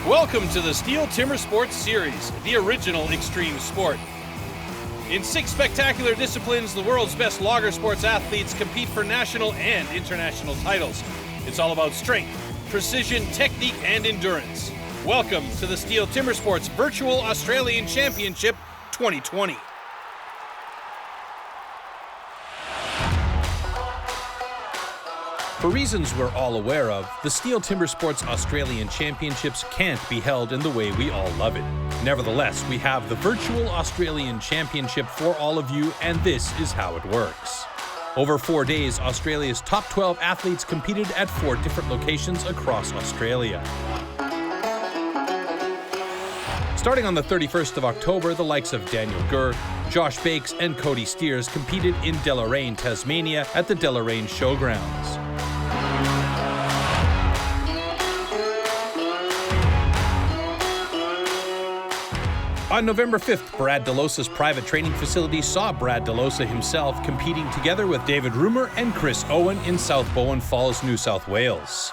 Welcome to the STIHL Timbersports Series, the original extreme sport. In 6 spectacular disciplines, the world's best logger sports athletes compete for national and international titles. It's all about strength, precision, technique, and endurance. Welcome to the STIHL Timbersports Virtual Australian Championship 2020. For reasons we're all aware of, the STIHL Timbersports Australian Championships can't be held in the way we all love it. Nevertheless, we have the Virtual Australian Championship for all of you, and this is how it works. Over 4 days, Australia's top 12 athletes competed at 4 different locations across Australia. Starting on the 31st of October, the likes of Daniel Gurr, Josh Bakes, and Cody Steers competed in Deloraine, Tasmania at the Deloraine Showgrounds. On November 5th, Brad DeLosa's private training facility saw Brad DeLosa himself competing together with David Rumer and Chris Owen in South Bowen Falls, New South Wales.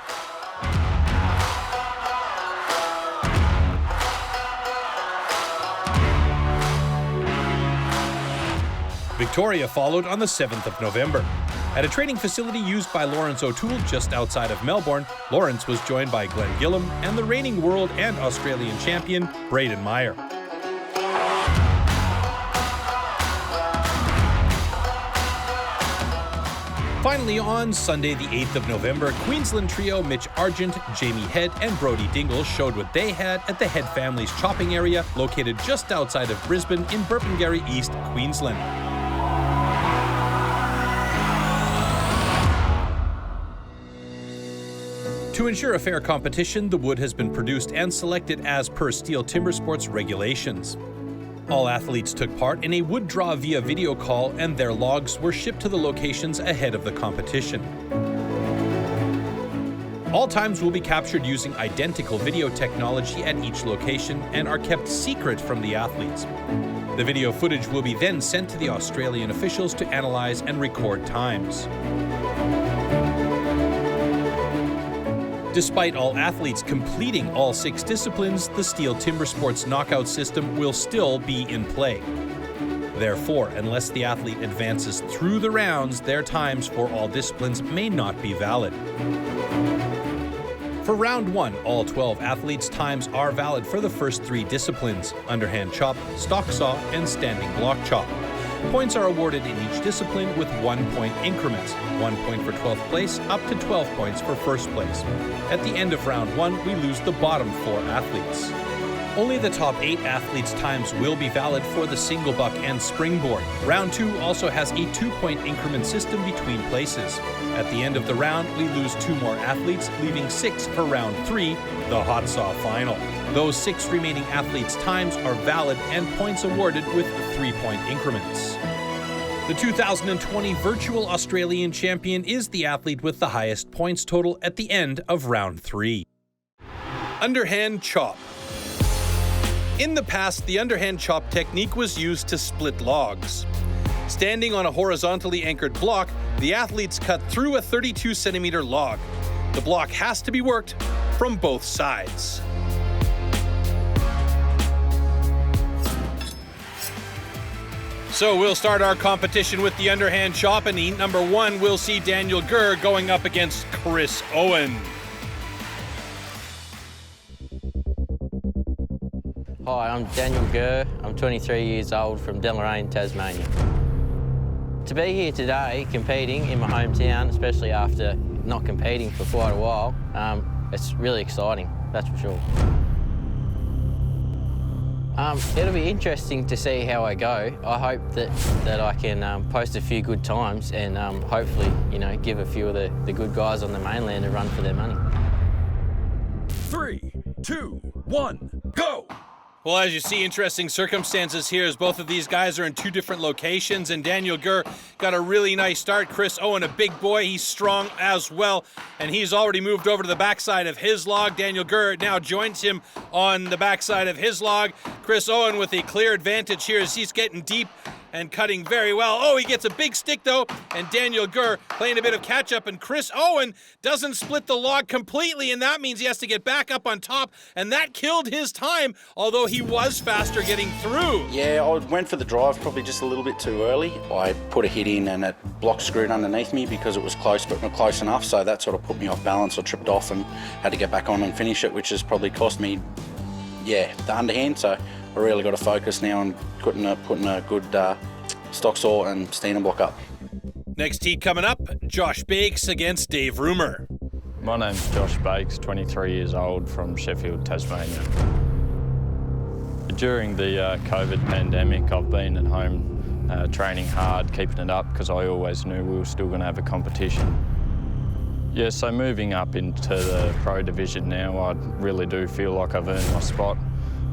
Victoria followed on the 7th of November. At a training facility used by Laurence O'Toole just outside of Melbourne, Laurence was joined by Glenn Gillam and the reigning world and Australian champion, Brayden Meyer. Finally, on Sunday, the 8th of November, Queensland trio Mitch Argent, Jamie Head, and Brody Dingle showed what they had at the Head family's chopping area located just outside of Brisbane in Burpengary East, Queensland. To ensure a fair competition, the wood has been produced and selected as per STIHL Timbersports regulations. All athletes took part in a wood draw via video call, and their logs were shipped to the locations ahead of the competition. All times will be captured using identical video technology at each location and are kept secret from the athletes. The video footage will be then sent to the Australian officials to analyze and record times. Despite all athletes completing all 6 disciplines, the STIHL Timbersports knockout system will still be in play. Therefore, unless the athlete advances through the rounds, their times for all disciplines may not be valid. For round 1, all 12 athletes' times are valid for the first 3 disciplines: underhand chop, stock saw, and standing block chop. Points are awarded in each discipline with 1-point increments, 1 point for 12th place, up to 12 points for first place. At the end of round 1, we lose the bottom 4 athletes. Only the top 8 athletes' times will be valid for the single buck and springboard. Round 2 also has a 2-point increment system between places. At the end of the round, we lose 2 more athletes, leaving 6 for round 3, the Hotsaw final. Those 6 remaining athletes' times are valid and points awarded with 3-point increments. The 2020 Virtual Australian Champion is the athlete with the highest points total at the end of round 3. Underhand chop. In the past, the underhand chop technique was used to split logs. Standing on a horizontally anchored block, the athletes cut through a 32-centimeter log. The block has to be worked from both sides. So we'll start our competition with the underhand chop, and heat number 1 we'll see Daniel Gurr going up against Chris Owen. Hi, I'm Daniel Gurr. I'm 23 years old from Deloraine, Tasmania. To be here today competing in my hometown, especially after not competing for quite a while, it's really exciting, that's for sure. It'll be interesting to see how I go. I hope that I can post a few good times and hopefully, give a few of the good guys on the mainland a run for their money. 3, 2, 1, go! Well, as you see, interesting circumstances here as both of these guys are in 2 different locations, and Daniel Gurr got a really nice start. Chris Owen, a big boy, he's strong as well, and he's already moved over to the backside of his log. Daniel Gurr now joins him on the backside of his log. Chris Owen with a clear advantage here as he's getting deep and cutting very well. Oh, he gets a big stick though, and Daniel Gurr playing a bit of catch up, and Chris Owen doesn't split the log completely, and that means he has to get back up on top, and that killed his time, although he was faster getting through. Yeah, I went for the drive probably just a little bit too early. I put a hit in and it block screwed underneath me because it was close but not close enough, so that sort of put me off balance. I tripped off and had to get back on and finish it, which has probably cost me, the underhand. So I really got to focus now on putting a good stock saw and standing block up. Next heat coming up, Josh Bakes against Dave Rumer. My name's Josh Bakes, 23 years old, from Sheffield, Tasmania. During the COVID pandemic, I've been at home training hard, keeping it up, because I always knew we were still going to have a competition. Yeah, so moving up into the pro division now, I really do feel like I've earned my spot.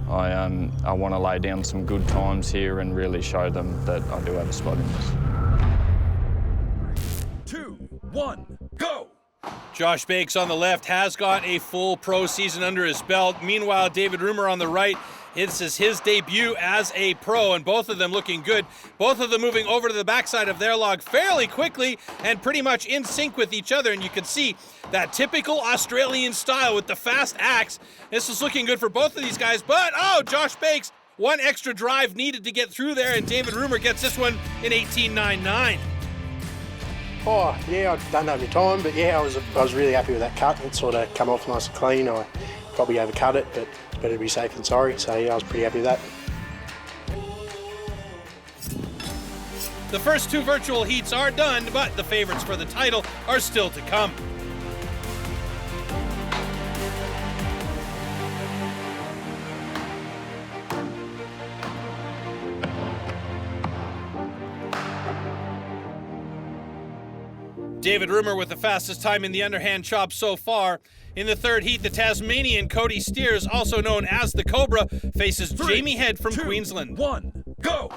I want to lay down some good times here and really show them that I do have a spot in this. 2, 1, go! Josh Bakes on the left has got a full pro season under his belt. Meanwhile, David Rumer on the right, this is his debut as a pro, and both of them looking good. Both of them moving over to the backside of their log fairly quickly and pretty much in sync with each other, and you can see that typical Australian style with the fast axe. This is looking good for both of these guys, but Josh Bakes, one extra drive needed to get through there, and David Rumer gets this one in 18.99. Oh, yeah, I don't know the time, but yeah, I was really happy with that cut. It sort of come off nice and clean. I probably overcut it, but it's better to be safe than sorry. So yeah, I was pretty happy with that. The first two virtual heats are done, but the favorites for the title are still to come. David Rumer with the fastest time in the underhand chop so far. In the third heat, the Tasmanian Cody Steers, also known as the Cobra, faces Jamie Head from Queensland. 1, go!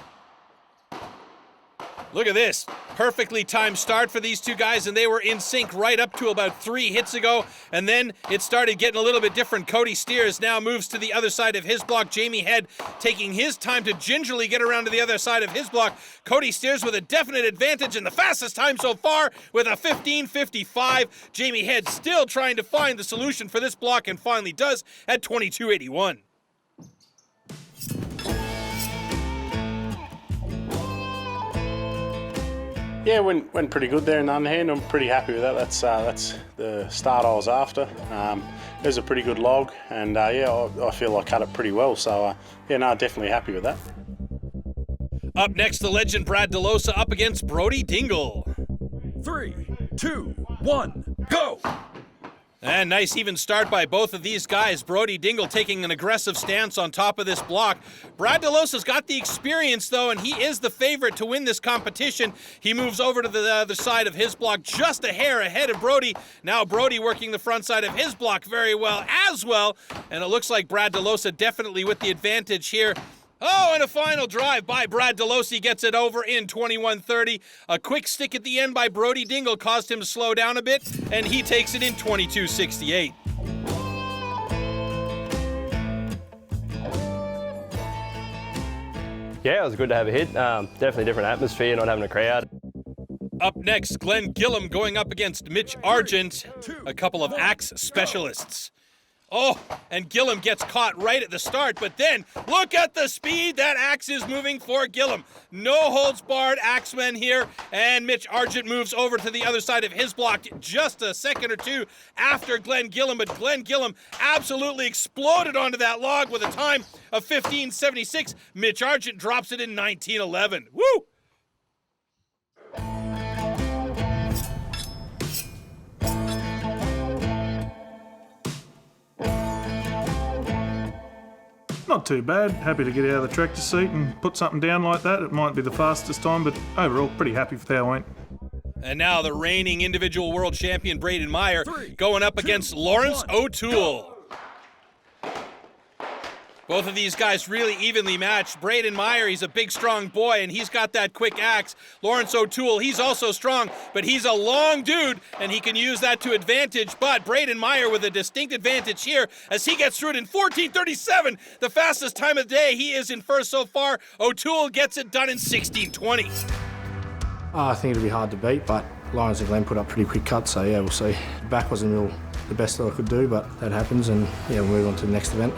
Look at this. Perfectly timed start for these two guys, and they were in sync right up to about 3 hits ago, and then it started getting a little bit different. Cody Steers now moves to the other side of his block. Jamie Head taking his time to gingerly get around to the other side of his block. Cody Steers with a definite advantage and the fastest time so far with a 15.55. Jamie Head still trying to find the solution for this block and finally does at 22.81. Yeah, went pretty good there in the underhand. I'm pretty happy with that. That's the start I was after. It was a pretty good log, and I feel I cut it pretty well. So definitely happy with that. Up next, the legend Brad DeLosa up against Brody Dingle. 3, 2, 1, go! And nice even start by both of these guys. Brody Dingle taking an aggressive stance on top of this block. Brad DeLosa's got the experience, though, and he is the favorite to win this competition. He moves over to the other side of his block, just a hair ahead of Brody. Now Brody working the front side of his block very well as well. And it looks like Brad DeLosa definitely with the advantage here. Oh, and a final drive by Brad DeLosa gets it over in 21.30. A quick stick at the end by Brody Dingle caused him to slow down a bit, and he takes it in 22.68. Yeah, it was good to have a hit. Definitely different atmosphere, not having a crowd. Up next, Glenn Gillum going up against Mitch Argent, a couple of axe specialists. Oh, and Gillum gets caught right at the start, but then look at the speed that axe is moving for Gillum. No holds barred axeman here, and Mitch Argent moves over to the other side of his block just a second or two after Glenn Gillum, but Glenn Gillum absolutely exploded onto that log with a time of 15.76. Mitch Argent drops it in 19.11. Woo! Not too bad. Happy to get out of the tractor seat and put something down like that. It might be the fastest time, but overall pretty happy with how it went. And now the reigning individual world champion Brayden Meyer going up against Laurence O'Toole. Both of these guys really evenly matched. Brayden Meyer, he's a big, strong boy, and he's got that quick axe. Laurence O'Toole, he's also strong, but he's a long dude, and he can use that to advantage. But Brayden Meyer with a distinct advantage here as he gets through it in 14:37, the fastest time of the day. He is in first so far. O'Toole gets it done in 16:20. I think it'll be hard to beat, but Laurence and Glenn put up pretty quick cuts, so yeah, we'll see. The back wasn't the best that I could do, but that happens, and yeah, we'll move on to the next event.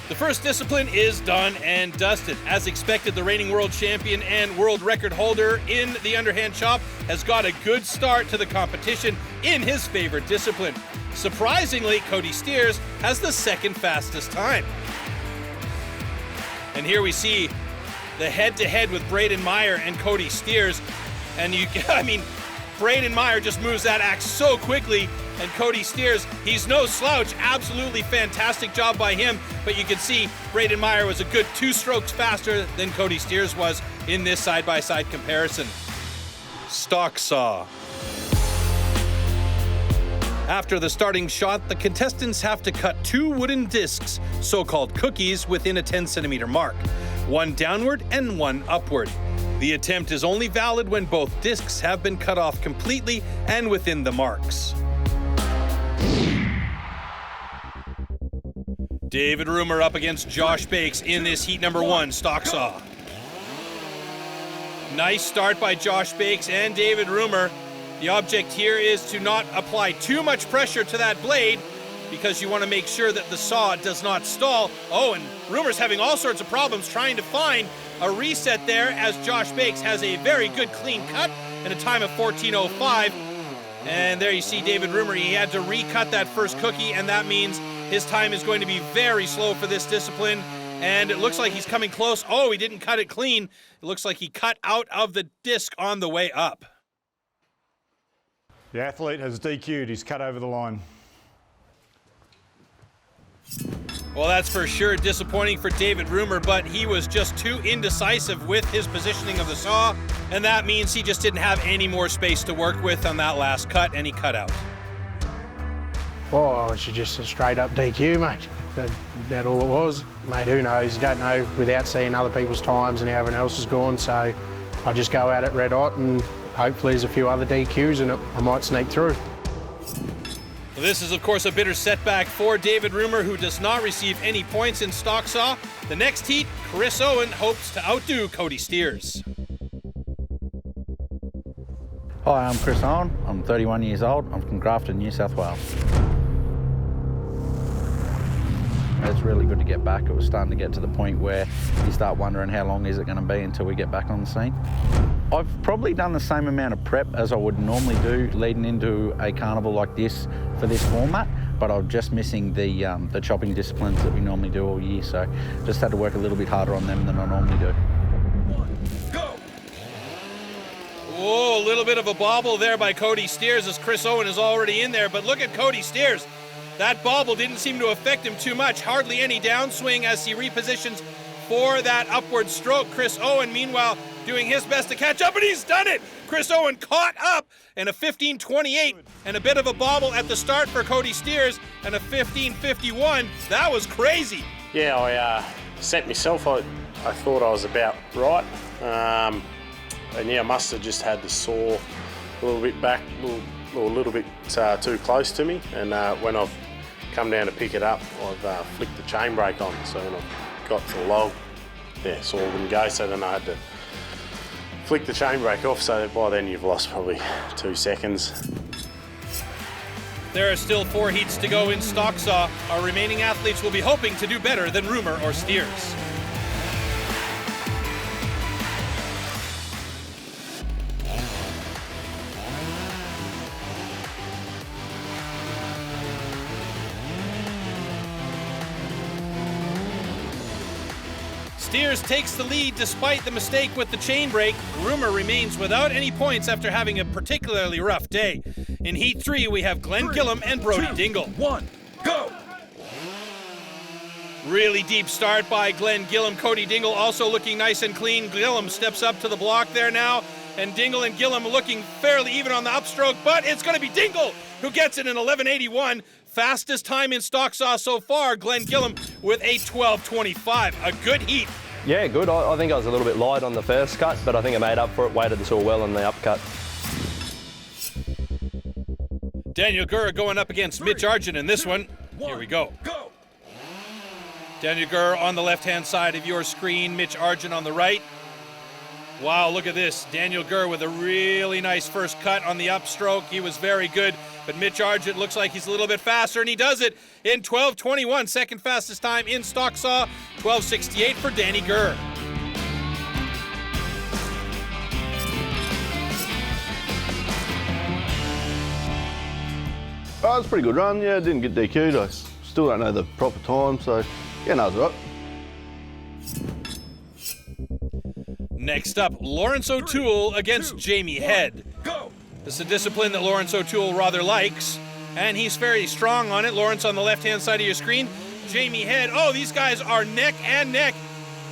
The first discipline is done and dusted. As expected, the reigning world champion and world record holder in the underhand chop has got a good start to the competition in his favorite discipline. Surprisingly, Cody Steers has the second fastest time. And here we see the head-to-head with Brayden Meyer and Cody Steers. And Brayden Meyer just moves that axe so quickly, and Cody Steers, he's no slouch. Absolutely fantastic job by him, but you can see Brayden Meyer was a good 2 strokes faster than Cody Steers was in this side-by-side comparison. Stock saw. After the starting shot, the contestants have to cut 2 wooden discs, so-called cookies, within a 10-centimeter mark, one downward and one upward. The attempt is only valid when both discs have been cut off completely and within the marks. David Rumer up against Josh Bakes in this heat number 1 stock saw. Nice start by Josh Bakes and David Rumer. The object here is to not apply too much pressure to that blade because you want to make sure that the saw does not stall. Oh, and Rumer's having all sorts of problems trying to find a reset there as Josh Bakes has a very good clean cut in a time of 14:05. And there you see David Rumer, he had to recut that first cookie, and that means his time is going to be very slow for this discipline. And it looks like he's coming close. Oh, he didn't cut it clean. It looks like he cut out of the disc on the way up. The athlete has DQ'd. He's cut over the line. Well, that's for sure disappointing for David Rumer, but he was just too indecisive with his positioning of the saw, and that means he just didn't have any more space to work with on that last cut, and he cut out. Well, it's just a straight up DQ, mate. That's all it was. Mate, who knows? You don't know without seeing other people's times and how everyone else has gone, so I just go at it red hot, and hopefully there's a few other DQs and I might sneak through. This is, of course, a bitter setback for David Rumer, who does not receive any points in stock saw. The next heat, Chris Owen hopes to outdo Cody Steers. Hi, I'm Chris Owen. I'm 31 years old. I'm from Grafton, New South Wales. It's really good to get back. It was starting to get to the point where you start wondering how long is it going to be until we get back on the scene. I've probably done the same amount of prep as I would normally do leading into a carnival like this for this format, but I'm just missing the chopping disciplines that we normally do all year, so just had to work a little bit harder on them than I normally do. Go! Oh, a little bit of a bobble there by Cody Steers as Chris Owen is already in there, but look at Cody Steers. That bobble didn't seem to affect him too much, hardly any downswing as he repositions for that upward stroke. Chris Owen, meanwhile, doing his best to catch up, and he's done it! Chris Owen caught up in a 15:28, and a bit of a bobble at the start for Cody Steers, and a 15:51. That was crazy. Yeah, I set myself. I thought I was about right. And yeah, I must have just had the saw a little bit back, a little bit too close to me, and when I've come down to pick it up, I've flicked the chain brake on, so when I got to the log, yeah, saw it wouldn't go, so then I had to flick the chain brake off, so by then you've lost probably 2 seconds. There are still 4 heats to go in stock saw. Our remaining athletes will be hoping to do better than Rumer or Steers. Steers takes the lead despite the mistake with the chain brake. Rumer remains without any points after having a particularly rough day. In Heat 3, we have Glenn Gillum and Brody Dingle. 1, go! Really deep start by Glenn Gillum. Cody Dingle also looking nice and clean. Gillum steps up to the block there now. and Dingle and Gillum looking fairly even on the upstroke, but it's going to be Dingle who gets it in 11:81. Fastest time in Stocksaw so far, Glenn Gillum with a 12:25. A good heat. Yeah, good. I think I was a little bit light on the first cut, but I think I made up for it, weighted the saw well on the upcut. Daniel Gurr going up against Mitch Argent in this one. Here we go. Daniel Gurr on the left-hand side of your screen, Mitch Argent on the right. Wow, look at this. Daniel Gurr with a really nice first cut on the upstroke. He was very good, but Mitch Argent looks like he's a little bit faster, and he does it in 12:21. Second fastest time in Stocksaw, 12:68 for Danny Gurr. Oh, it was a pretty good run, yeah, didn't get DQ'd. I still don't know the proper time, so yeah, no, it was all right. Next up, Laurence O'Toole against Jamie Head. This is a discipline that Laurence O'Toole rather likes, and he's very strong on it. Laurence on the left-hand side of your screen. Jamie Head, oh, these guys are neck and neck.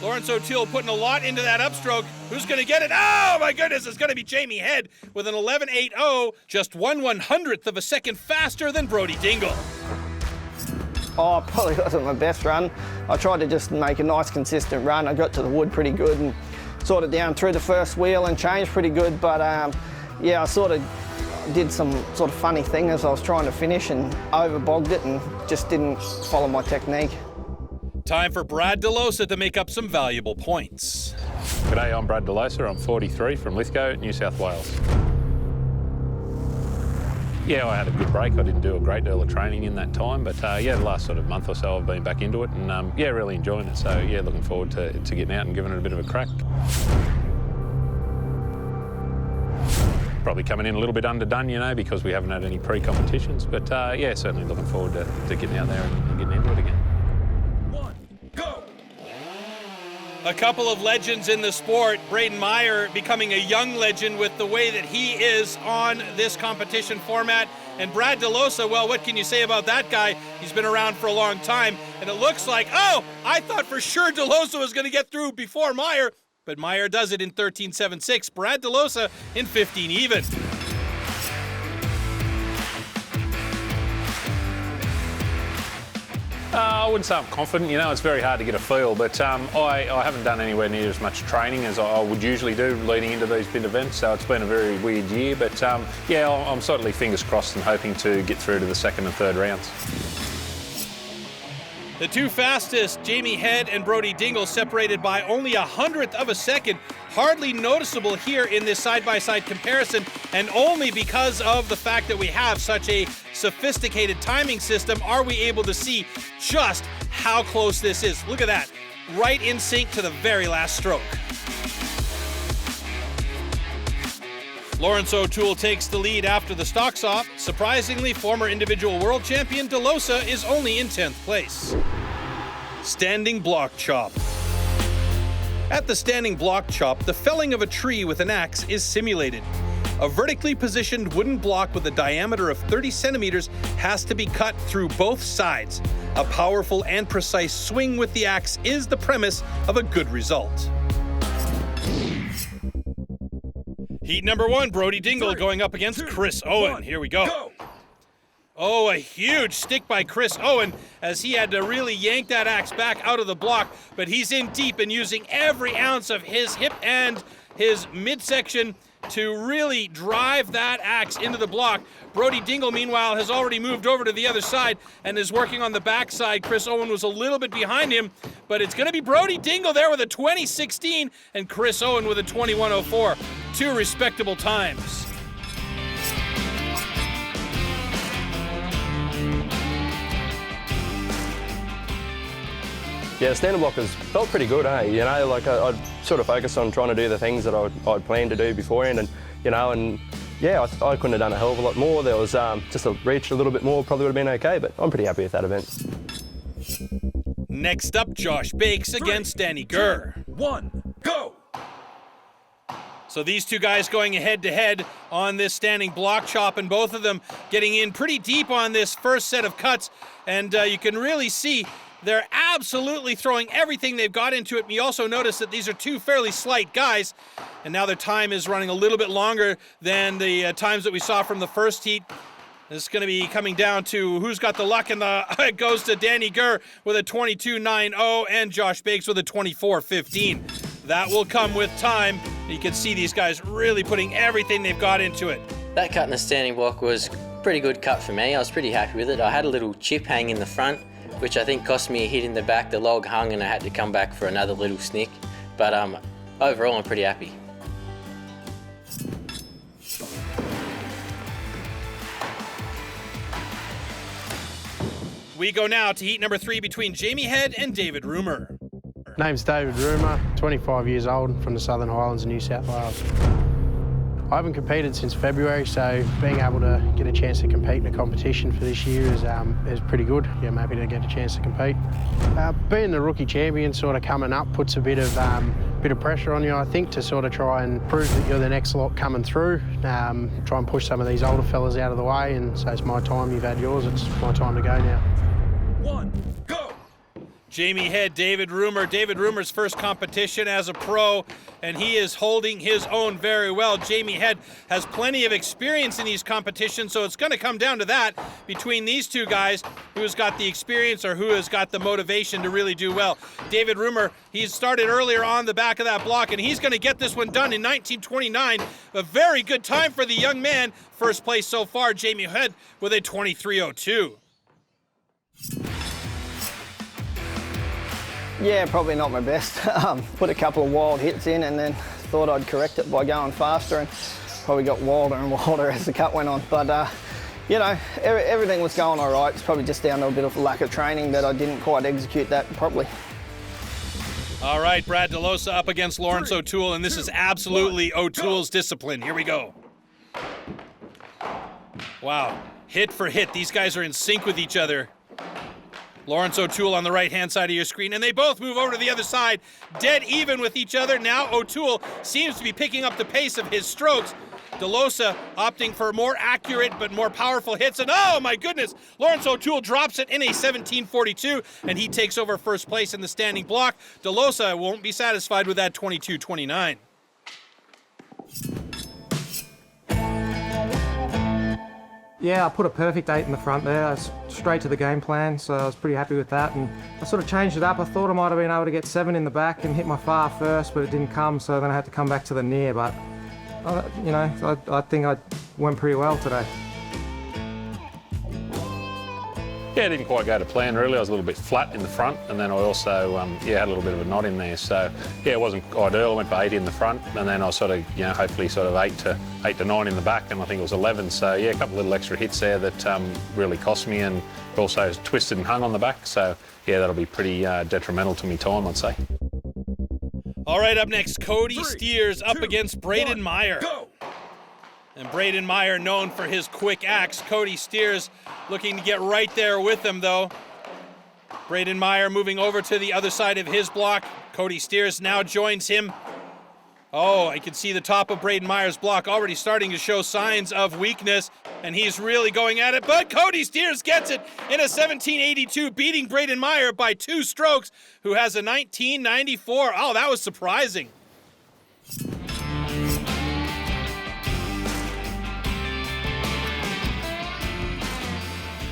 Laurence O'Toole putting a lot into that upstroke. Who's going to get it? Oh, my goodness, it's going to be Jamie Head with an 11:80, just 1/100th of a second faster than Brody Dingle. Oh, probably wasn't my best run. I tried to just make a nice, consistent run. I got to the wood pretty good and sort of down through the first wheel and changed pretty good, but yeah, I sort of did some sort of funny thing as I was trying to finish and overbogged it and just didn't follow my technique. Time for Brad DeLosa to make up some valuable points. G'day, I'm Brad DeLosa. I'm 43 from Lithgow, New South Wales. Yeah, I had a good break. I didn't do a great deal of training in that time, but yeah, the last sort of month or so I've been back into it and yeah, really enjoying it. So yeah, looking forward to getting out and giving it a bit of a crack. Probably coming in a little bit underdone, you know, because we haven't had any pre-competitions, but yeah, certainly looking forward to getting out there and getting into it again. A couple of legends in the sport. Brayden Meyer becoming a young legend with the way that he is on this competition format. And Brad DeLosa, well, what can you say about that guy? He's been around for a long time. And it looks like, oh, I thought for sure DeLosa was going to get through before Meyer. But Meyer does it in 13.76. Brad DeLosa in 15 even. I wouldn't say I'm confident, you know, it's very hard to get a feel, but I haven't done anywhere near as much training as I would usually do leading into these big events, so it's been a very weird year, but yeah, I'm certainly fingers crossed and hoping to get through to the second and third rounds. The two fastest, Jamie Head and Brody Dingle, separated by only 100th of a second. Hardly noticeable here in this side-by-side comparison, and only because of the fact that we have such a sophisticated timing system are we able to see just how close this is. Look at that, right in sync to the very last stroke. Laurence O'Toole takes the lead after the Stocksaw. Surprisingly, former individual world champion DeLosa is only in 10th place. Standing block chop. At the standing block chop, the felling of a tree with an axe is simulated. A vertically positioned wooden block with a diameter of 30 centimeters has to be cut through both sides. A powerful and precise swing with the axe is the premise of a good result. Heat number one, Brody Dingle going up against Chris Owen. Here we go. Oh, a huge stick by Chris Owen as he had to really yank that axe back out of the block, but he's in deep and using every ounce of his hip and his midsection to really drive that axe into the block. Brody Dingle, meanwhile, has already moved over to the other side and is working on the backside. Chris Owen was a little bit behind him, but it's going to be Brody Dingle there with a 20.16 and Chris Owen with a 21.04. Two respectable times. Yeah, standing blockers felt pretty good, eh? You know, like I'd sort of focused on trying to do the things that I'd planned to do beforehand, and you know, and yeah, I couldn't have done a hell of a lot more. There was just a reach a little bit more, probably would have been okay, but I'm pretty happy with that event. Next up, Josh Bakes against Danny Gurr. 1, go! So these two guys going head-to-head on this standing block chop, and both of them getting in pretty deep on this first set of cuts, and you can really see They're absolutely throwing everything they've got into it. You also notice that these are two fairly slight guys, and now their time is running a little bit longer than the times that we saw from the first heat. It's going to be coming down to who's got the luck, and it goes to Danny Gurr with a 22.90 and Josh Bakes with a 24.15. That will come with time. You can see these guys really putting everything they've got into it. That cut in the standing block was a pretty good cut for me. I was pretty happy with it. I had a little chip hang in the front, which I think cost me a hit in the back. The log hung and I had to come back for another little snick. But overall, I'm pretty happy. We go now to heat number 3 between Jamie Head and David Rumer. Name's David Rumer, 25 years old, from the Southern Highlands of New South Wales. I haven't competed since February, so being able to get a chance to compete in a competition for this year is pretty good. Yeah, I'm happy to get a chance to compete. Being the rookie champion sort of coming up puts a bit of pressure on you, I think, to sort of try and prove that you're the next lot coming through. Try and push some of these older fellas out of the way, and so it's my time, you've had yours, it's my time to go now. 1, go! Jamie Head, David Rumer. David Rumer's first competition as a pro, and he is holding his own very well. Jamie Head has plenty of experience in these competitions, so it's going to come down to that between these two guys, who's got the experience or who has got the motivation to really do well. David Rumer, he's started earlier on the back of that block, and he's going to get this one done in 19:29. A very good time for the young man. First place so far, Jamie Head with a 23.02. Yeah, probably not my best. Put a couple of wild hits in and then thought I'd correct it by going faster, and probably got wilder and wilder as the cut went on. But, you know, everything was going all right. It's probably just down to a bit of lack of training that I didn't quite execute that properly. All right, Brad DeLosa up against Laurence O'Toole, and this is absolutely O'Toole's discipline. Here we go. Wow, hit for hit. These guys are in sync with each other. Laurence O'Toole on the right-hand side of your screen, and they both move over to the other side, dead even with each other. Now O'Toole seems to be picking up the pace of his strokes. DeLosa opting for more accurate but more powerful hits, and oh my goodness, Laurence O'Toole drops it in a 17.42, and he takes over first place in the standing block. DeLosa won't be satisfied with that 22.29. Yeah, I put a perfect 8 in the front there. I was straight to the game plan, so I was pretty happy with that. And I sort of changed it up. I thought I might have been able to get 7 in the back and hit my far first, but it didn't come, so then I had to come back to the near. But, you know, I think I went pretty well today. Yeah, it didn't quite go to plan really. I was a little bit flat in the front, and then I also had a little bit of a knot in there. So yeah, it wasn't ideal. I went for 8 in the front, and then I was sort of, you know, hopefully sort of 8 to 9 in the back, and I think it was 11. So yeah, a couple of little extra hits there that really cost me, and also twisted and hung on the back. So yeah, that'll be pretty detrimental to me time, I'd say. All right, up next, Cody Steers up against Brayden Meyer. Go! And Brayden Meyer known for his quick axe. Cody Steers looking to get right there with him, though. Brayden Meyer moving over to the other side of his block. Cody Steers now joins him. Oh, I can see the top of Brayden Meyer's block already starting to show signs of weakness, and he's really going at it, but Cody Steers gets it in a 17.82, beating Brayden Meyer by 2 strokes, who has a 19.94. Oh, that was surprising.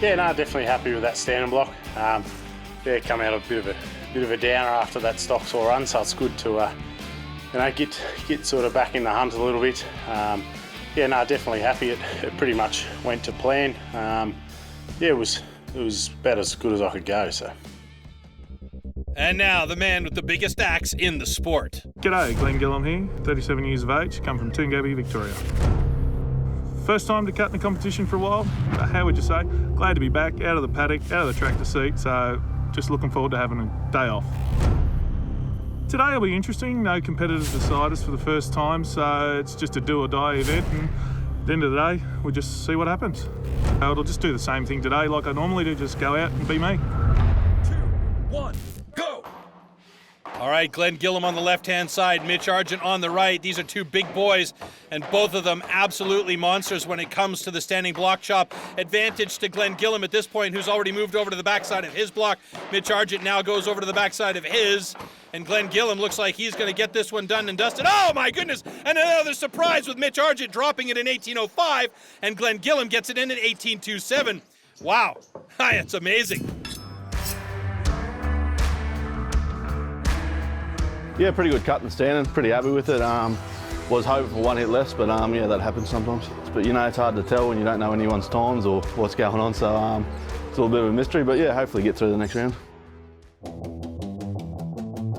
Yeah, no, definitely happy with that standing block. Yeah, come out a bit of a downer after that stock saw run, so it's good to you know, get sort of back in the hunt a little bit. Yeah, no, definitely happy. It pretty much went to plan. Yeah, it was about as good as I could go. So. And now the man with the biggest axe in the sport. G'day, Glenn Gillum here, 37 years of age, come from Toongabbie, Victoria. First time to cut in the competition for a while. How would you say? Glad to be back, out of the paddock, out of the tractor seat, so just looking forward to having a day off. Today will be interesting. No competitors beside us for the first time, so it's just a do or die event, and at the end of the day, we'll just see what happens. I'll just do the same thing today like I normally do, just go out and be me. 2, 1, go! All right, Glenn Gillum on the left-hand side, Mitch Argent on the right. These are two big boys, and both of them absolutely monsters when it comes to the standing block chop. Advantage to Glenn Gillum at this point, who's already moved over to the backside of his block. Mitch Argent now goes over to the backside of his, and Glenn Gillum looks like he's going to get this one done and dusted. Oh, my goodness, and another surprise with Mitch Argent dropping it in 18.05, and Glenn Gillum gets it in at 18.27. Wow, it's amazing. Yeah, pretty good cut and standing, pretty happy with it. Was hoping for one hit less, but yeah, that happens sometimes. But you know, it's hard to tell when you don't know anyone's times or what's going on, so it's all a bit of a mystery, but yeah, hopefully get through the next round.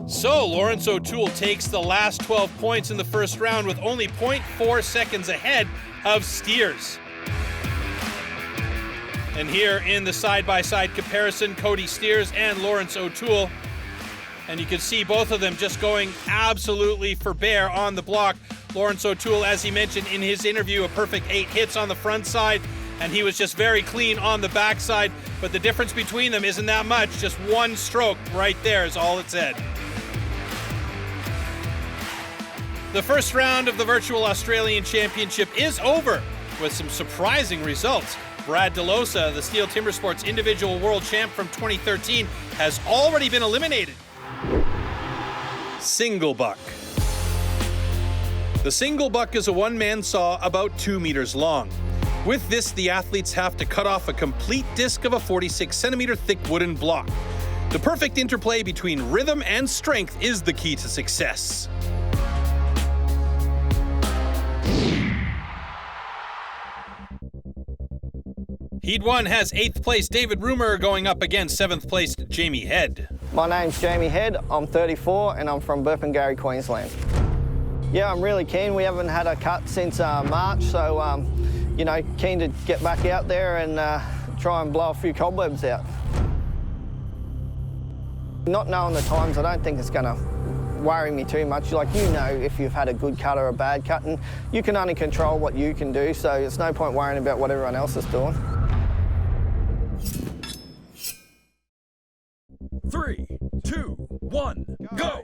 So Laurence O'Toole takes the last 12 points in the first round with only 0.4 seconds ahead of Steers. And here in the side-by-side comparison, Cody Steers and Laurence O'Toole. And you can see both of them just going absolutely for bear on the block. Laurence O'Toole, as he mentioned in his interview, a perfect 8 hits on the front side, and he was just very clean on the backside. But the difference between them isn't that much. Just one stroke right there is all it said. The first round of the Virtual Australian Championship is over with some surprising results. Brad DeLosa, the STIHL Timbersports individual world champ from 2013, has already been eliminated. Single buck. The single buck is a one-man saw about 2 meters long. With this, the athletes have to cut off a complete disc of a 46-centimeter thick wooden block. The perfect interplay between rhythm and strength is the key to success. Heat 1 has 8th place David Rumer going up against 7th place Jamie Head. My name's Jamie Head, I'm 34 and I'm from Burpengary, Queensland. Yeah, I'm really keen. We haven't had a cut since March, so you know, keen to get back out there and try and blow a few cobwebs out. Not knowing the times, I don't think it's going to worry me too much. Like, you know, if you've had a good cut or a bad cut, and you can only control what you can do, so it's no point worrying about what everyone else is doing. 3, 2, 1, go!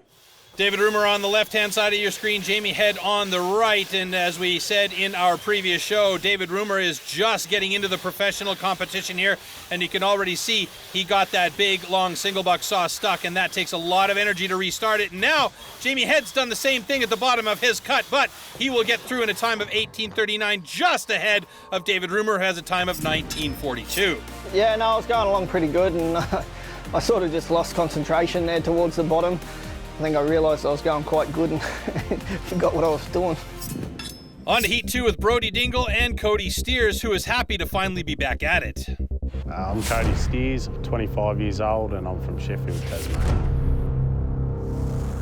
David Rumer on the left-hand side of your screen, Jamie Head on the right, and as we said in our previous show, David Rumer is just getting into the professional competition here, and you can already see he got that big, long single buck saw stuck, and that takes a lot of energy to restart it. And now, Jamie Head's done the same thing at the bottom of his cut, but he will get through in a time of 18:39, just ahead of David Rumer, who has a time of 19:42. Yeah, no, I was going along pretty good, and I sort of just lost concentration there towards the bottom. I think I realised I was going quite good and forgot what I was doing. On to Heat 2 with Brody Dingle and Cody Steers, who is happy to finally be back at it. I'm Cody Steers, 25 years old, and I'm from Sheffield, Tasmania.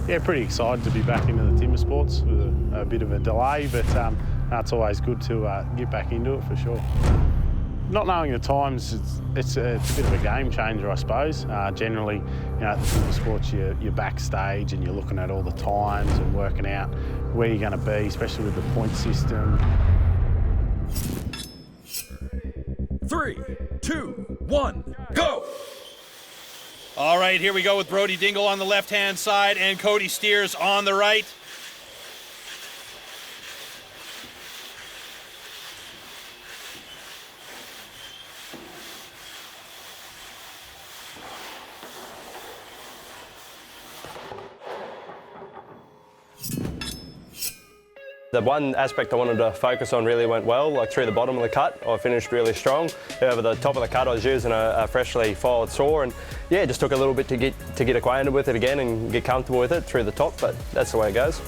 Yeah, pretty excited to be back into the timber sports with a bit of a delay, but it's always good to get back into it for sure. Not knowing the times, it's a bit of a game changer, I suppose. Generally, you know, at the timber sports, you're backstage and you're looking at all the times and working out where you're going to be, especially with the point system. 3, 2, 1, go! All right, here we go with Brody Dingle on the left-hand side and Cody Steers on the right. The one aspect I wanted to focus on really went well, like through the bottom of the cut, I finished really strong. Over the top of the cut, I was using a freshly filed saw, and yeah, it just took a little bit to get acquainted with it again and get comfortable with it through the top, but that's the way it goes.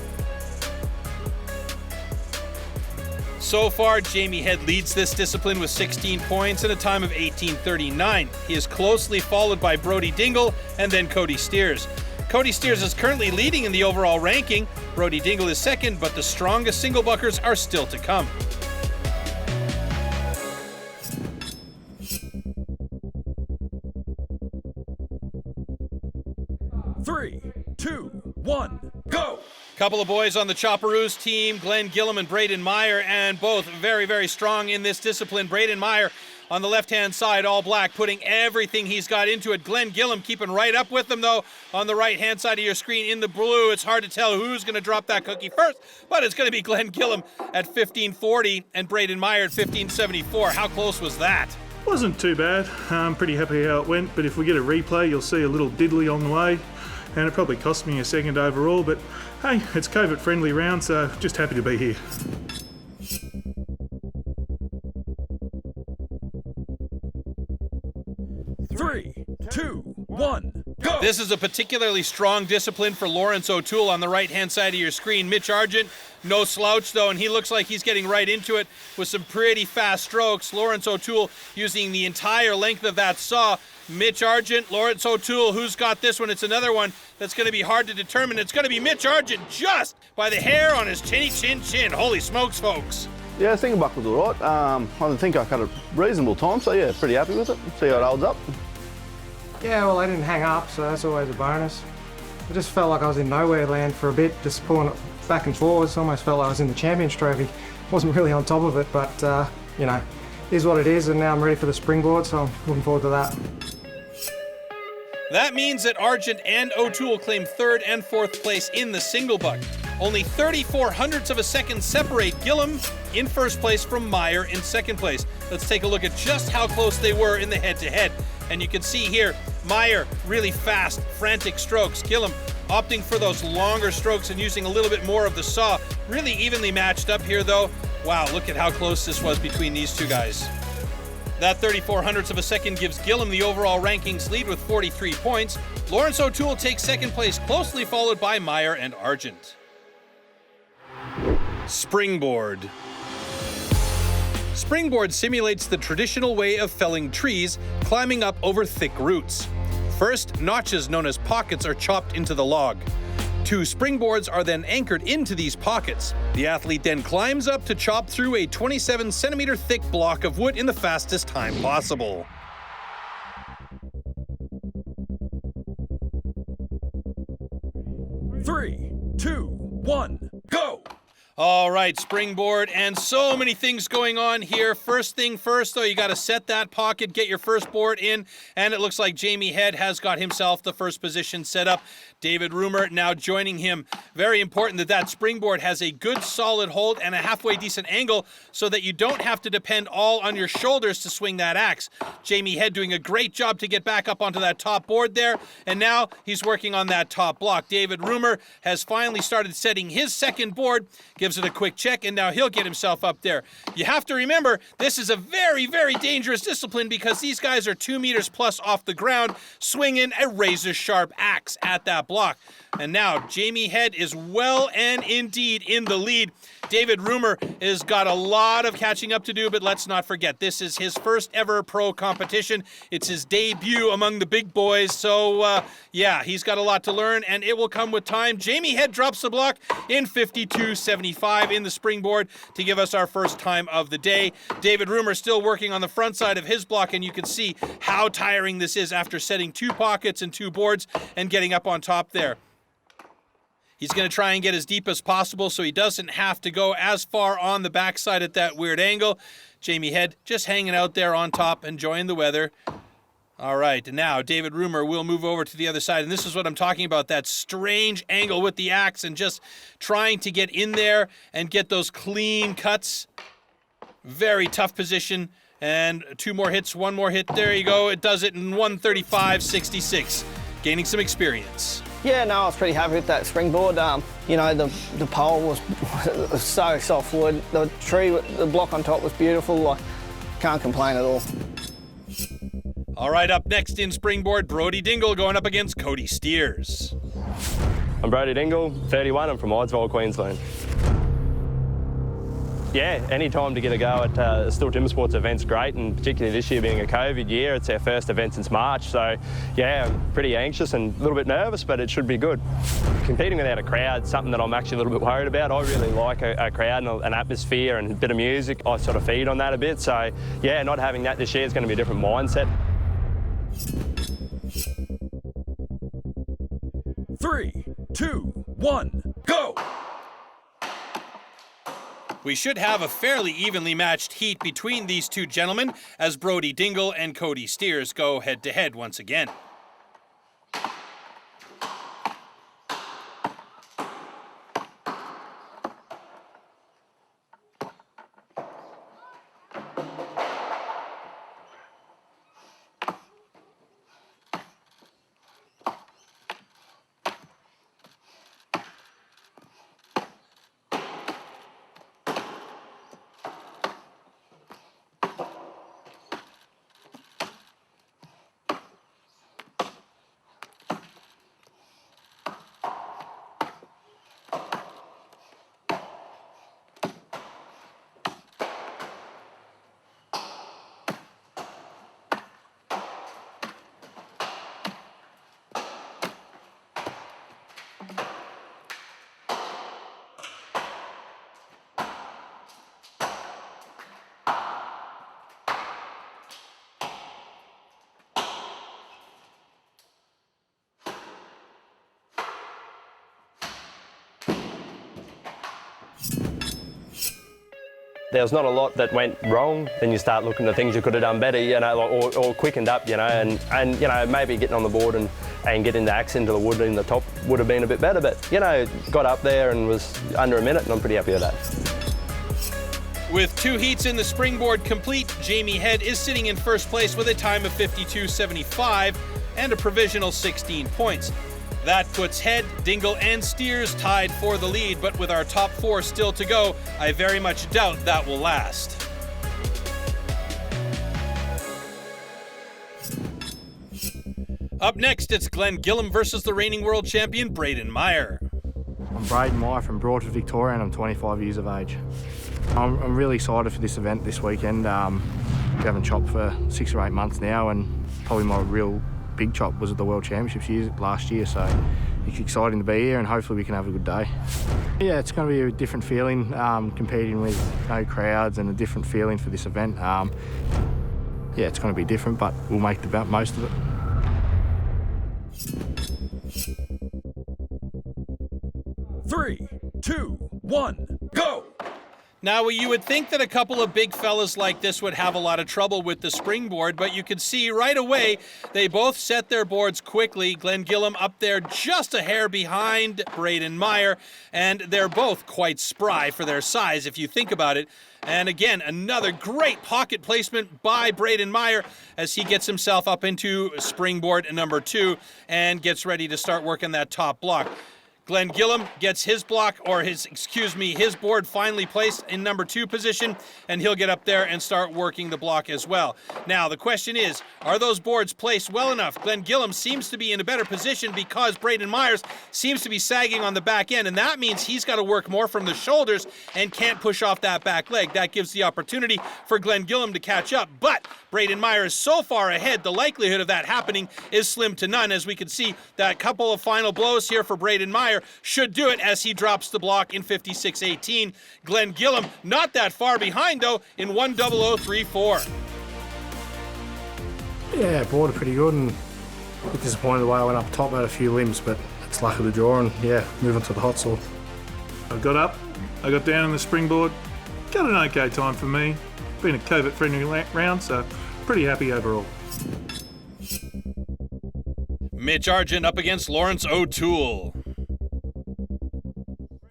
So far, Jamie Head leads this discipline with 16 points and a time of 18:39. He is closely followed by Brody Dingle and then Cody Steers. Cody Steers is currently leading in the overall ranking. Brody Dingle is second, but the strongest single buckers are still to come. Three, 2, 1, go! Couple of boys on the Chopperoos team, Glenn Gillum and Brayden Meyer, and both very, very strong in this discipline. Brayden Meyer on the left-hand side, all black, putting everything he's got into it. Glenn Gillum keeping right up with them, though, on the right-hand side of your screen in the blue. It's hard to tell who's going to drop that cookie first, but it's going to be Glenn Gillum at 1540 and Brayden Meyer at 1574. How close was that? Wasn't too bad. I'm pretty happy how it went, but if we get a replay, you'll see a little diddly on the way, and it probably cost me a second overall, but hey, it's COVID-friendly round, so just happy to be here. Three, two, one, go! This is a particularly strong discipline for Laurence O'Toole on the right-hand side of your screen. Mitch Argent, no slouch though, and he looks like he's getting right into it with some pretty fast strokes. Laurence O'Toole using the entire length of that saw. Mitch Argent, Laurence O'Toole, who's got this one? It's another one that's going to be hard to determine. It's going to be Mitch Argent just by the hair on his chinny chin. Holy smokes, folks. Yeah, I think the buck was all right. I think I cut a reasonable time, so yeah, pretty happy with it. See how it holds up. Yeah, well, I didn't hang up, so that's always a bonus. I just felt like I was in nowhere land for a bit, just pulling it back and forwards. Almost felt like I was in the Champions Trophy. Wasn't really on top of it, but, you know, it is what it is, and now I'm ready for the Springboard, so I'm looking forward to that. That means that Argent and O'Toole claim third and fourth place in the single buck. Only 34 hundredths of a second separate Gillum in first place from Meyer in second place. Let's take a look at just how close they were in the head-to-head. And you can see here, Meyer really fast, frantic strokes. Gillum opting for those longer strokes and using a little bit more of the saw. Really evenly matched up here though. Wow, look at how close this was between these two guys. That 34 hundredths of a second gives Gillum the overall rankings lead with 43 points. Laurence O'Toole takes second place, closely followed by Meyer and Argent. Springboard. Springboard simulates the traditional way of felling trees, climbing up over thick roots. First, notches known as pockets are chopped into the log. Two springboards are then anchored into these pockets. The athlete then climbs up to chop through a 27-centimeter thick block of wood in the fastest time possible. Three, two, one, go! All right, Springboard, and so many things going on here. First thing first, though, you got to set that pocket, get your first board in, and it looks like Jamie Head has got himself the first position set up. David Rumer now joining him. Very important that that springboard has a good solid hold and a halfway decent angle so that you don't have to depend all on your shoulders to swing that axe. Jamie Head doing a great job to get back up onto that top board there, and now he's working on that top block. David Rumer has finally started setting his second board, gives it a quick check, and now he'll get himself up there. You have to remember, this is a very, very dangerous discipline because these guys are 2 meters plus off the ground, swinging a razor-sharp axe at that block. And now Jamie Head is well and indeed in the lead. David Rumer has got a lot of catching up to do, but let's not forget, this is his first ever pro competition. It's his debut among the big boys, so yeah, he's got a lot to learn, and it will come with time. Jamie Head drops the block in 52.75 in the springboard to give us our first time of the day. David Rumer still working on the front side of his block, and you can see how tiring this is after setting 2 pockets and 2 boards and getting up on top there. He's going to try and get as deep as possible so he doesn't have to go as far on the backside at that weird angle. Jamie Head just hanging out there on top, enjoying the weather. All right, and now David Rumer will move over to the other side, and this is what I'm talking about, that strange angle with the axe and just trying to get in there and get those clean cuts. Very tough position, and 2 more hits, 1 more hit. There you go. It does it in 135.66, gaining some experience. Yeah, no, I was pretty happy with that springboard. You know, the pole was so soft wood. The tree, the block on top was beautiful. I can't complain at all. All right, up next in springboard, Brody Dingle going up against Cody Steers. I'm Brody Dingle, 31. I'm from Eidsvold, Queensland. Yeah, any time to get a go at STIHL Timbersports event's great, and particularly this year being a COVID year, it's our first event since March, so yeah, I'm pretty anxious and a little bit nervous, but it should be good. Competing without a crowd is something that I'm actually a little bit worried about. I really like a crowd and an atmosphere and a bit of music. I sort of feed on that a bit, so yeah, not having that this year is going to be a different mindset. 3, 2, 1, go! We should have a fairly evenly matched heat between these two gentlemen as Brody Dingle and Cody Steers go head-to-head once again. There's not a lot that went wrong. Then you start looking at things you could have done better, you know, or quickened up, you know, and you know, maybe getting on the board and getting the axe into the wood in the top would have been a bit better, but you know, got up there and was under a minute, and I'm pretty happy with that. With 2 heats in the Springboard complete, Jamie Head is sitting in first place with a time of 52.75 and a provisional 16 points. That puts Head, Dingle, and Steers tied for the lead, but with our top 4 still to go, I very much doubt that will last. Up next, it's Glenn Gillum versus the reigning world champion Brayden Meyer. I'm Brayden Meyer from Broadford, Victorian. I'm 25 years of age. I'm really excited for this event this weekend. We haven't chopped for 6 or 8 months now, and probably my real big chop was at the World Championships last year, so it's exciting to be here and hopefully we can have a good day. Yeah, it's going to be a different feeling competing with no crowds and a different feeling for this event. Yeah, it's going to be different, but we'll make the most of it. Three, 2, 1, go! Now, you would think that a couple of big fellas like this would have a lot of trouble with the Springboard, but you can see right away they both set their boards quickly. Glenn Gillum up there just a hair behind Brayden Meyer, and they're both quite spry for their size if you think about it. And again, another great pocket placement by Brayden Meyer as he gets himself up into Springboard number 2 and gets ready to start working that top block. Glenn Gillum gets his his board finally placed in number 2 position, and he'll get up there and start working the block as well. Now, the question is, are those boards placed well enough? Glenn Gillum seems to be in a better position because Brayden Meyer seems to be sagging on the back end, and that means he's got to work more from the shoulders and can't push off that back leg. That gives the opportunity for Glenn Gillum to catch up, but Brayden Meyer is so far ahead, the likelihood of that happening is slim to none. As we can see, that couple of final blows here for Brayden Meyer should do it as he drops the block in 56.18. Glenn Gillum not that far behind though in 1:00.34. Yeah, board pretty good, and a bit disappointed the way I went up top. I had a few limbs, but it's luck of the draw, and yeah, moving to the Hotsaw. I got up, I got down on the Springboard, got an okay time for me. Been a covert-friendly round, so pretty happy overall. Mitch Argent up against Laurence O'Toole.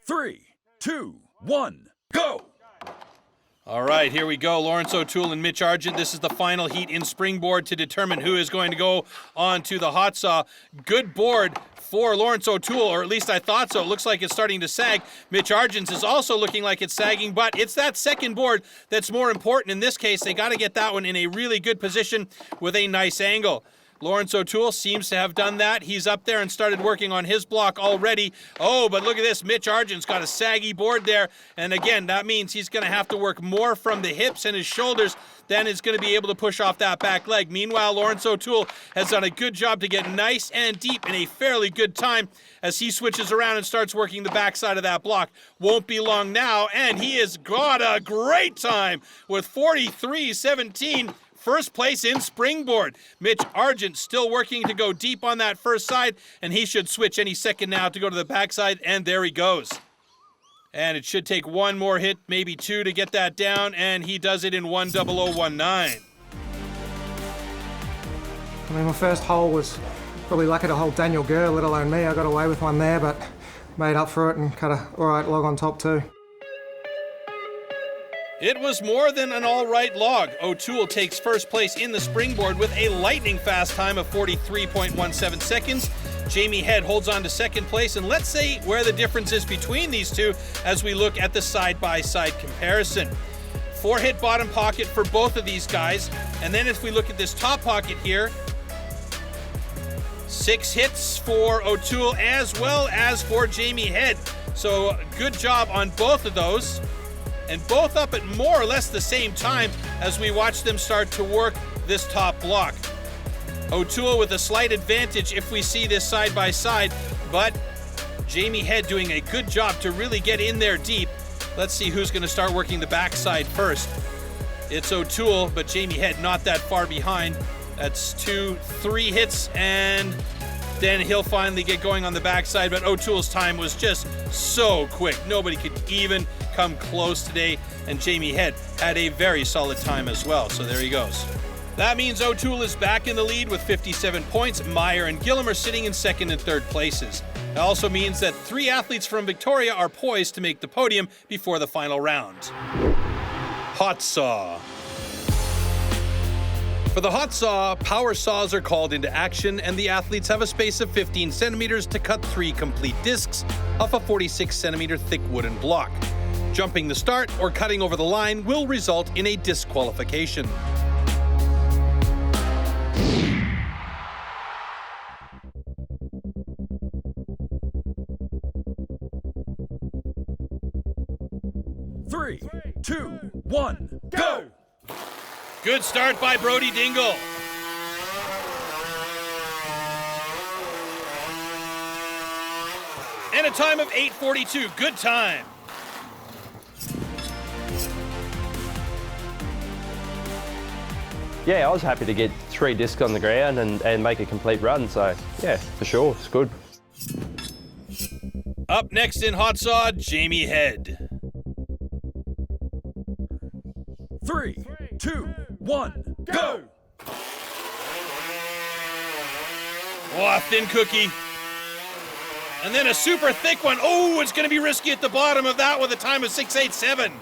3, 2, 1, go! All right, here we go. Laurence O'Toole and Mitch Argent. This is the final heat in Springboard to determine who is going to go on to the Hotsaw. Good board for Laurence O'Toole, or at least I thought so. It looks like it's starting to sag. Mitch Argent's is also looking like it's sagging, but it's that second board that's more important in this case. They got to get that one in a really good position with a nice angle. Laurence O'Toole seems to have done that. He's up there and started working on his block already. Oh, but look at this. Mitch Argent's got a saggy board there. And again, that means he's going to have to work more from the hips and his shoulders than is going to be able to push off that back leg. Meanwhile, Laurence O'Toole has done a good job to get nice and deep in a fairly good time as he switches around and starts working the backside of that block. Won't be long now, and he has got a great time with 43.17. First place in Springboard. Mitch Argent still working to go deep on that first side, and he should switch any second now to go to the backside, and there he goes. And it should take one more hit, maybe two, to get that down, and he does it in 1:00:19. I mean, my first hole was probably lucky to hold Daniel Gurr, let alone me. I got away with one there, but made up for it and cut a all right log on top too. It was more than an all-right log. O'Toole takes first place in the Springboard with a lightning-fast time of 43.17 seconds. Jamie Head holds on to second place, and let's see where the difference is between these two as we look at the side-by-side comparison. 4-hit bottom pocket for both of these guys, and then if we look at this top pocket here, 6 hits for O'Toole as well as for Jamie Head. So good job on both of those. And both up at more or less the same time as we watch them start to work this top block. O'Toole with a slight advantage if we see this side by side, but Jamie Head doing a good job to really get in there deep. Let's see who's going to start working the backside first. It's O'Toole, but Jamie Head not that far behind. That's 2-3 hits, and then he'll finally get going on the backside, but O'Toole's time was just so quick. Nobody could even come close today, and Jamie Head had a very solid time as well, so there he goes. That means O'Toole is back in the lead with 57 points. Meyer and Gillum are sitting in second and third places. It also means that 3 athletes from Victoria are poised to make the podium before the final round. Hotsaw. For the Hotsaw, power saws are called into action, and the athletes have a space of 15 centimeters to cut 3 complete discs off a 46 centimeter thick wooden block. Jumping the start or cutting over the line will result in a disqualification. Three, 2, 1, go! Good start by Brody Dingle. And a time of 8:42. Good time. Yeah, I was happy to get 3 discs on the ground and make a complete run, so yeah, for sure, it's good. Up next in Hotsaw, Jamie Head. 3, 2, 1, go! Oh, thin cookie. And then a super thick one. Oh, it's going to be risky at the bottom of that with a time of 6:87.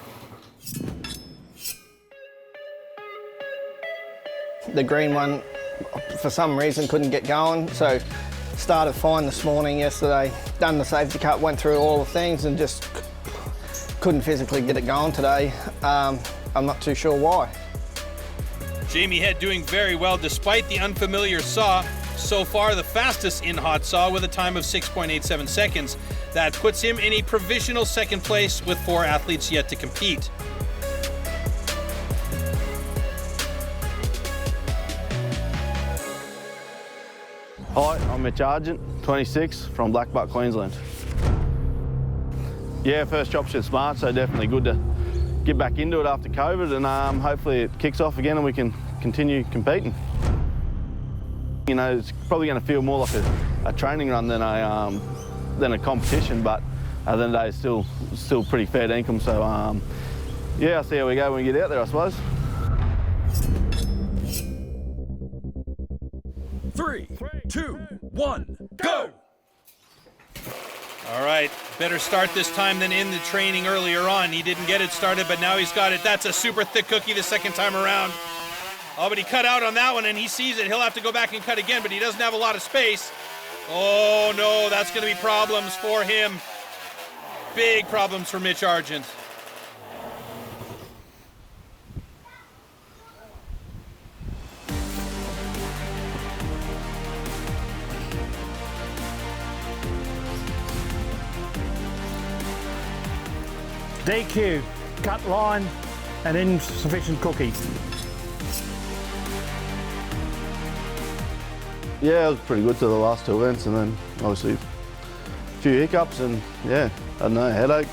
The green one, for some reason, couldn't get going, so started fine this morning, yesterday. Done the safety cut, went through all the things and just couldn't physically get it going today. I'm not too sure why. Jamie Head doing very well despite the unfamiliar saw. So far, the fastest in Hotsaw with a time of 6.87 seconds. That puts him in a provisional second place with 4 athletes yet to compete. Hi, I'm Mitch Argent, 26, from Blackbuck, Queensland. Yeah, first chop shit smart, so definitely good to get back into it after COVID, and hopefully it kicks off again and we can continue competing. You know, it's probably going to feel more like a training run than a competition, but at the end of the day, it's still pretty fair income. So yeah, I'll see how we go when we get out there, I suppose. 3, 2, 1, go! All right, better start this time than in the training earlier on. He didn't get it started, but now he's got it. That's a super thick cookie the second time around. Oh, but he cut out on that one, and he sees it. He'll have to go back and cut again, but he doesn't have a lot of space. Oh, no, that's going to be problems for him. Big problems for Mitch Argent. DQ, cut line, and insufficient cookie. Yeah, it was pretty good to the last 2 events, and then obviously a few hiccups, and yeah, I don't know, headache,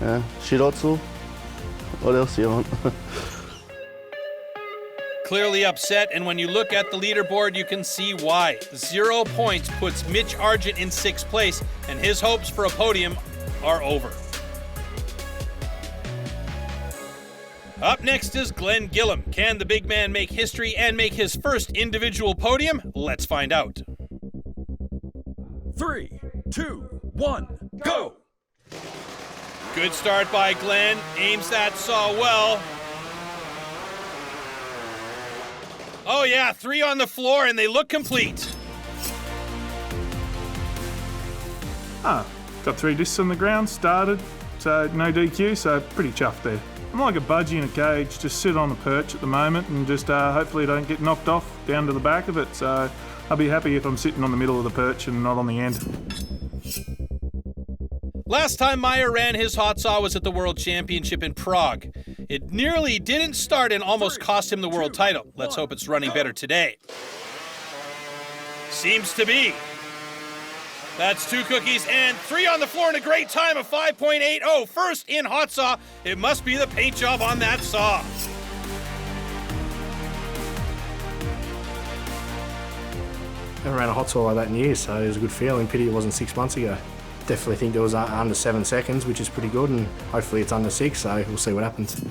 yeah, shit Hotsaw. What else do you want? Clearly upset, and when you look at the leaderboard, you can see why. 0 points puts Mitch Argent in 6th place, and his hopes for a podium are over. Up next is Glenn Gillam. Can the big man make history and make his first individual podium? Let's find out. 3, 2, 1, go! Good start by Glenn. Aims that saw well. Oh yeah, 3 on the floor and they look complete. Got 3 discs on the ground, started, so no DQ, so pretty chuffed there. I'm like a budgie in a cage, just sit on a perch at the moment and just hopefully don't get knocked off down to the back of it, so I'll be happy if I'm sitting on the middle of the perch and not on the end. Last time Meyer ran his Hotsaw was at the World Championship in Prague. It nearly didn't start and almost cost him the world title. Let's hope it's running better today. Seems to be. That's 2 cookies and 3 on the floor and a great time of 5.80. First in Hotsaw. It must be the paint job on that saw. Never ran a Hotsaw like that in years, so it was a good feeling. Pity it wasn't 6 months ago. Definitely think it was under 7 seconds, which is pretty good, and hopefully it's under 6, so we'll see what happens.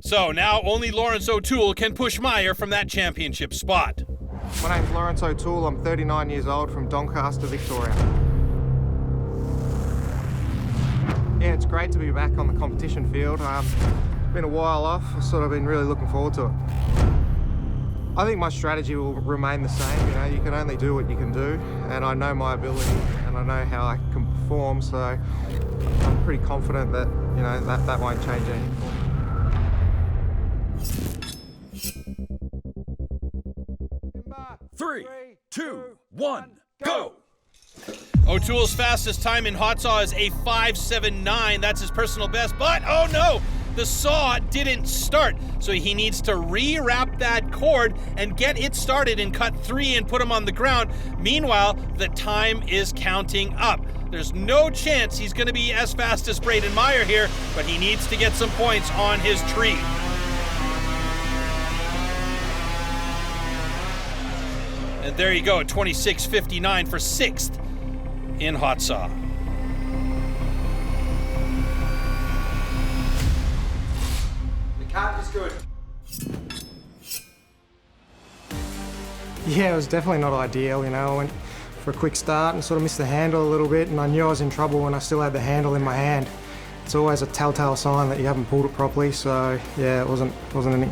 So now only Laurence O'Toole can push Meyer from that championship spot. My name's Laurence O'Toole. I'm 39 years old from Doncaster, Victoria. Yeah, it's great to be back on the competition field. It's been a while off. I've sort of been really looking forward to it. I think my strategy will remain the same. You know, you can only do what you can do, and I know my ability and I know how I can perform, so I'm pretty confident that, you know, that won't change anything for me. 3, 2, 1, go! O'Toole's fastest time in Hotsaw is a 5.79. That's his personal best, but oh no! The saw didn't start, so he needs to re-wrap that cord and get it started and cut 3 and put him on the ground. Meanwhile, the time is counting up. There's no chance he's going to be as fast as Brayden Meyer here, but he needs to get some points on his tree. And there you go, 26.59 for 6th in Hotsaw. Cut is good. Yeah, it was definitely not ideal, you know. I went for a quick start and sort of missed the handle a little bit, and I knew I was in trouble when I still had the handle in my hand. It's always a telltale sign that you haven't pulled it properly, so yeah, it wasn't any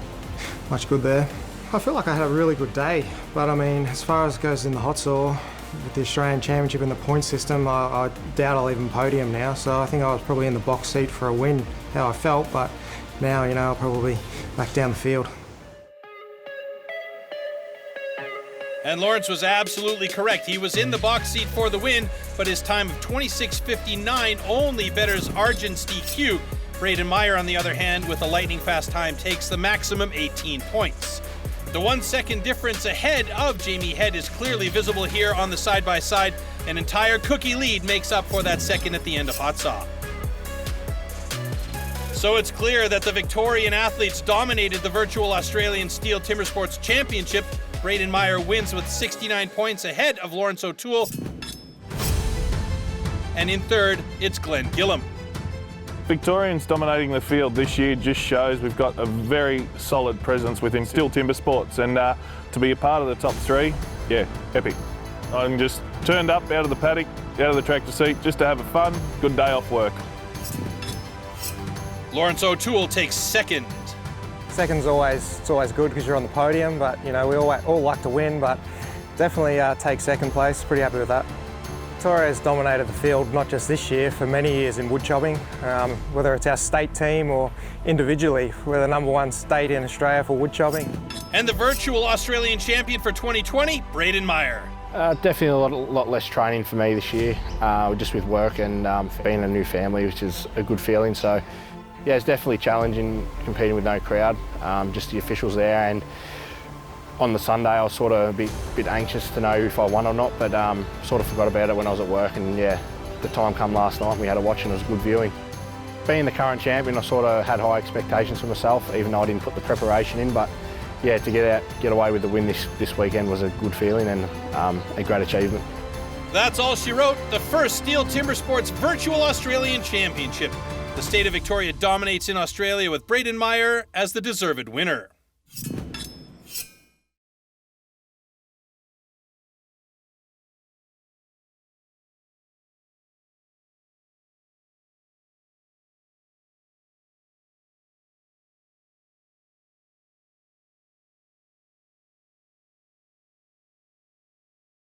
much good there. I feel like I had a really good day, but I mean, as far as it goes in the Hotsaw, with the Australian Championship and the point system, I doubt I'll even podium now, so I think I was probably in the box seat for a win, how I felt, but now, you know, I'll probably back down the field. And Laurence was absolutely correct. He was in the box seat for the win, but his time of 26.59 only betters Argent's DQ. Brayden Meyer, on the other hand, with a lightning fast time, takes the maximum 18 points. The 1 second difference ahead of Jamie Head is clearly visible here on the side-by-side. An entire cookie lead makes up for that second at the end of Hotsaw. So it's clear that the Victorian athletes dominated the virtual Australian STIHL Timbersports Championship. Brayden Meyer wins with 69 points ahead of Laurence O'Toole. And in third, it's Glenn Gillam. Victorians dominating the field this year just shows we've got a very solid presence within STIHL Timbersports, and to be a part of the top 3, yeah, epic. I'm just turned up out of the paddock, out of the tractor seat, just to have a fun, good day off work. Laurence O'Toole takes second. Second's always good because you're on the podium, but you know, we all like to win, but definitely take second place. Pretty happy with that. Victoria's dominated the field, not just this year, for many years in wood chopping. Whether it's our state team or individually, we're the #1 state in Australia for wood chopping. And the virtual Australian champion for 2020, Brayden Meyer. Definitely a lot less training for me this year, just with work and being a new family, which is a good feeling. So yeah, it's definitely challenging competing with no crowd, just the officials there. And on the Sunday, I was sort of a bit anxious to know if I won or not, but sort of forgot about it when I was at work. And yeah, the time come last night, we had a watch and it was good viewing. Being the current champion, I sort of had high expectations for myself, even though I didn't put the preparation in. But yeah, to get away with the win this weekend was a good feeling and a great achievement. That's all she wrote, the first STIHL Timbersports Virtual Australian Championship. The state of Victoria dominates in Australia with Brayden Meyer as the deserved winner.